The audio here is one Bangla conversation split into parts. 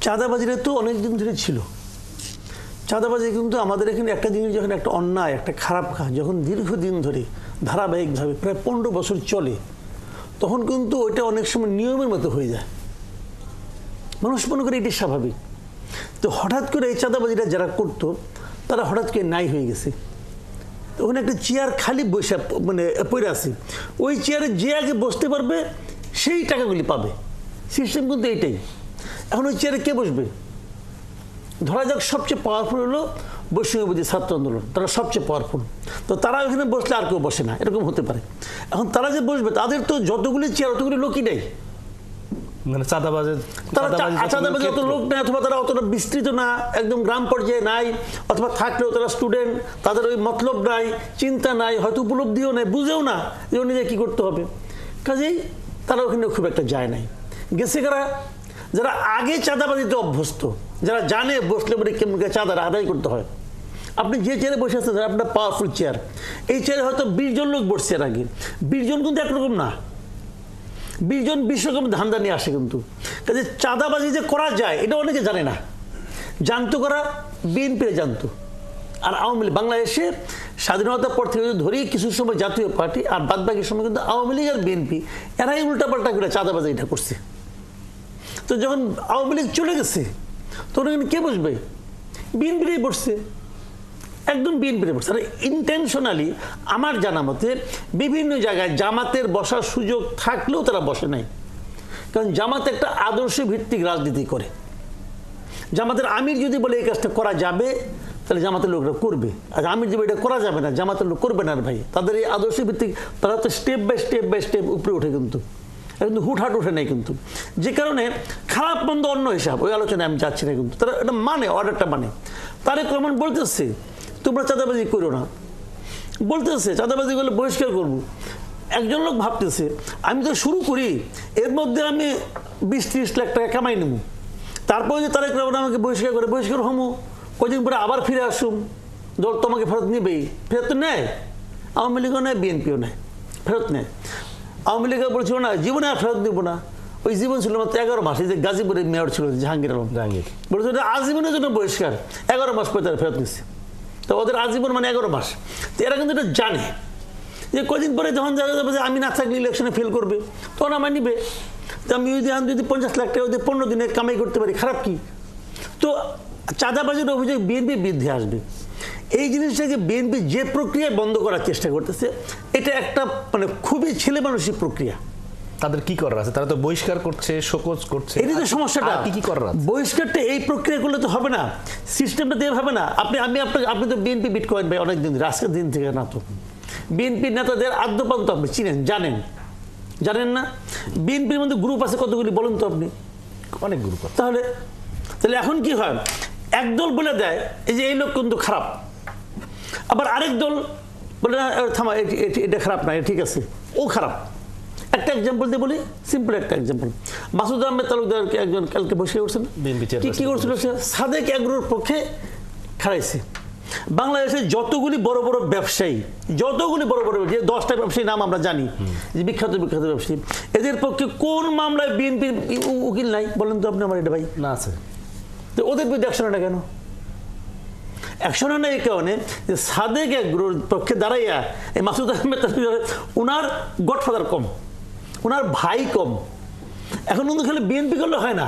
চাঁদাবাজিরা তো অনেক দিন ধরে ছিল। চাঁদাবাজি কিন্তু আমাদের এখানে একটা জিনিস, যখন একটা অন্যায়, একটা খারাপ কাজ যখন দীর্ঘদিন ধরে ধারাবাহিকভাবে প্রায় 15 বছর চলে, তখন কিন্তু ওইটা অনেক সময় নিয়মের মতো হয়ে যায়। মানুষ মনে করে এটি স্বাভাবিক। তো হঠাৎ করে এই চাঁদাবাজিটা যারা করতো তারা হঠাৎ করে নাই হয়ে গেছে। তো ওখানে একটা চেয়ার খালি বসে মানে পড়ে আছে, ওই চেয়ারে যে আগে বসতে পারবে সেই টাকাগুলি পাবে। সিস্টেম কিন্তু এইটাই। এখন ওই চেয়ারে কে বসবে? ধরা যাক সবচেয়ে পাওয়ারফুল হলো বৈষম্যবিরোধী ছাত্র আন্দোলন, তারা সবচেয়ে পাওয়ারফুল। তো তারা ওখানে বসলে আর কেউ বসে না, এরকম হতে পারে। এখন তারা যে বসবে তাদের তো যতগুলি চেয়ার অতগুলি লোকই নেই, মানে চাঁদাবাজি অত লোক নেই, অথবা তারা অতটা বিস্তৃত না, একদম গ্রাম পর্যায়ে নাই, অথবা থাকলেও তারা স্টুডেন্ট, তাদের ওই মতলব নাই, চিন্তা নাই, হয়তো উপলব্ধিও নেই, বুঝেও না যে নিজে কী করতে হবে। কাজেই তারা ওখানে খুব একটা যায় নাই। গেছে কারা? যারা আগে চাঁদাবাজিতে অভ্যস্ত, যারা জানে বসলে বলে কেমন চাঁদাটা আদায় করতে হয়। আপনি যে চেয়ারে বসে আছেন, আপনার পাওয়ারফুল চেয়ার, এই চেয়ারে হয়তো 20 জন লোক বসছে এর আগে। 20 জন কিন্তু একরকম না, 20 জন 20 রকম ধান্দা নিয়ে আসে। কিন্তু কাজে চাঁদাবাজি যে করা যায় এটা অনেকে জানে না। জানতো করা বিএনপিরে জানতো। আর আওয়ামী লীগ বাংলাদেশে স্বাধীনতার পর থেকে ধরেই কিছু সময় জাতীয় পার্টি, আর বাদ বাকি সময় কিন্তু আওয়ামী লীগ আর বিএনপি এরাই উল্টাপাল্টা করে চাঁদাবাজি এটা করছে। তো যখন আওয়ামী লীগ চলে গেছে তখন এখানে কে বসবে? বিএনপিরাই বসছে, একদম বিএনপিতে বসছে। আর ইন্টেনশনালি আমার জানা মতে বিভিন্ন জায়গায় জামাতের বসার সুযোগ থাকলেও তারা বসে নাই। কারণ জামাত একটা আদর্শ ভিত্তিক রাজনীতি করে। জামাতের আমির যদি বলে এই কাজটা করা যাবে, তাহলে জামাতের লোকরা করবে। আর আমির যদি এটা করা যাবে না, জামাতের লোক করবে না। আর ভাই, তাদের এই আদর্শ ভিত্তিক, তারা তো স্টেপ বাই স্টেপ উপরে ওঠে, কিন্তু হুটহাট ওঠে নেই। কিন্তু যে কারণে খারাপ মন্দ অন্য হিসাব, ওই আলোচনায় আমি যাচ্ছি না। কিন্তু তারা এটা মানে, অর্ডারটা মানে। তারেক রহমান বলতেছে তোমরা চাঁদাবাজি করো না, বলতেছে চাঁদাবাজি করলে বহিষ্কার করব। একজন লোক ভাবতেছে আমি তো শুরু করি, এর মধ্যে আমি 20-30 লাখ টাকা কামাই নেব, তারপরে যে তারেক রহমান আমাকে বহিষ্কার করে, বহিষ্কার হমু, কদিন পরে আবার ফিরে আসুম, দল তোমাকে ফেরত নেবেই। ফেরত তো নেয়, আওয়ামী লীগও নেয়, বিএনপিও নেয়, ফেরত নেয়। আওয়ামী লীগও বলছিল না জীবনে আর ফেরত দেবো না, ওই জীবন ছিল মাত্র 11 মাস। এই যে গাজীপুরের মেয়র ছিল জাহাঙ্গীর আলম, বলছিল আজীবনের জন্য বহিষ্কার, 11 মাস পরে তারা ফেরত নিচ্ছে। তো ওদের আজীবন মানে 11 মাস। তো এরা কিন্তু এটা জানে যে কদিন পরে যখন দেখা যাবে যে আমি না থাকলে ইলেকশনে ফেল করবে, তখন আমার নিবে। তো আমি যদি 50 লাখ টাকা 15 দিনে কামাই করতে পারি, খারাপ কি? তো চাঁদাবাজির অভিযোগ বিএনপি বৃদ্ধি আসবে। এই জিনিসটাকে বিএনপি যে প্রক্রিয়ায় বন্ধ করার চেষ্টা করতেছে, এটা একটা মানে খুবই ছেলে মানুষের প্রক্রিয়া। তাদের কি করার আছে? তারা তো বহিষ্কার করছে, শোকজ করছে, এই যে সমস্যাটা। কি করার আছে? বহিষ্কারটা এই প্রক্রিয়া করলে তো হবে না, সিস্টেমটা দিয়ে হবে না। আপনি তো বিএনপি বিট করেন ভাই অনেকদিন, আজকের দিন থেকে না। তো বিএনপির নেতাদের আদ্যপান্ত আপনি চিনেন, জানেন না? বিএনপির মধ্যে গ্রুপ আছে কতগুলি বলেন তো আপনি? অনেক গ্রুপ। তাহলে এখন কি হয়, একদল বলে দেয় এই যে এই লোক কিন্তু খারাপ, আবার আরেক দল বলে না থামা, এটা খারাপ না, ঠিক আছে, ও খারাপ। একটা এক্সাম্পল দিয়ে বলি, সিম্পল একটা এক্সাম্পল। মাসুদ আহমেদ তালুকদারকে একজন কালকে বসে করছেন, কি করছিল? সাদেক এগ্রোর পক্ষে খারাইছে। বাংলাদেশের যতগুলি বড় বড় ব্যবসায়ী, যে 10টা ব্যবসায়ী নাম আমরা জানি, যে বিখ্যাত ব্যবসায়ী, এদের পক্ষে কোন মামলায় বিএনপির উকিল নাই বলেন তো আপনি আমার? এটা ভাই না আছে। তো ওদের বিরুদ্ধে অ্যাকশন না কেন? অ্যাকশন না এই কারণে যে সাদেক এগ্রোর পক্ষে দাঁড়াইয়া এই মাসুদ আহমেদ ওনার গডফাদার কম, ওনার ভাই কম। এখন কিন্তু খালি বিএনপি করলে হয় না,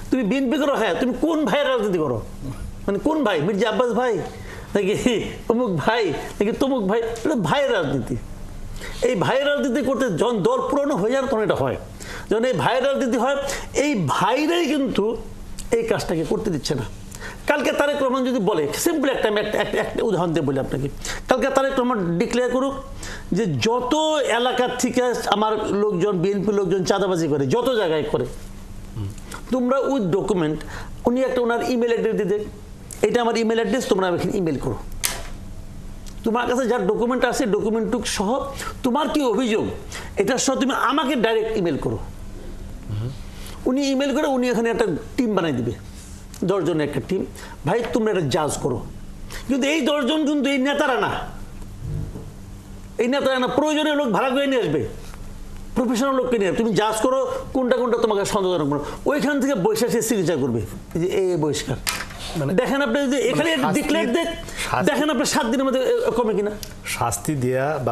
তুমি বিএনপি করো, হ্যাঁ তুমি কোন ভাইয়ের রাজনীতি করো? মানে কোন ভাই? মির্জা আব্বাস ভাই নাকি অমুক ভাই নাকি তমুক ভাই? এটা ভাইয়ের রাজনীতি। এই ভাইয়ের রাজনীতি করতে যখন দল পুরনো হয়ে যায় তখন এটা হয়। যখন এই ভাইয়ের রাজনীতি হয়, এই ভাইরাই কিন্তু এই কাজটাকে করতে দিচ্ছে না। কালকে তারেক রহমান যদি বলে, সিম্পল একটা উদাহরণ দিয়ে বলি আপনাকে, কালকে তারেক রহমান ডিক্লেয়ার করুক যে যত এলাকার থেকে আমার লোকজন, বিএনপি লোকজন চাঁদাবাজি করে, যত জায়গায় করে, তোমরা উইথ ডকুমেন্ট, উনি একটা ওনার ইমেল অ্যাড্রেস দিয়ে দেন, এটা আমার ইমেল অ্যাড্রেস, তোমরা এখানে ইমেল করো, তোমার কাছে যার ডকুমেন্ট আছে ডকুমেন্টটুক সহ তোমার কি অভিযোগ এটা সহ তুমি আমাকে ডাইরেক্ট ইমেল করো। উনি ইমেল করে উনি এখানে একটা টিম বানাই দিবে, 10 জনের একটা টিম, ভাই তোমরা এটা জাজ করো। কিন্তু এই 10 জন কিন্তু এই নেতারা না, প্রয়োজনীয় লোক ভাড়া করে নিয়ে আসবে। প্রফেশনাল লোককে নিয়ে তুমি জাজ করো কোনটা কোনটা তোমাকে সন্দেহজনক মনে হয়। ওইখান থেকে বৈশাখী সিগনেচার করবে যে এই বহিষ্কার। মানে দেখেন আপনি যদি এখানে ডিক্লেয়ার দেখেন আপনি 7 দিনের মধ্যে কমে কিনা। শাস্তি দেয়া বা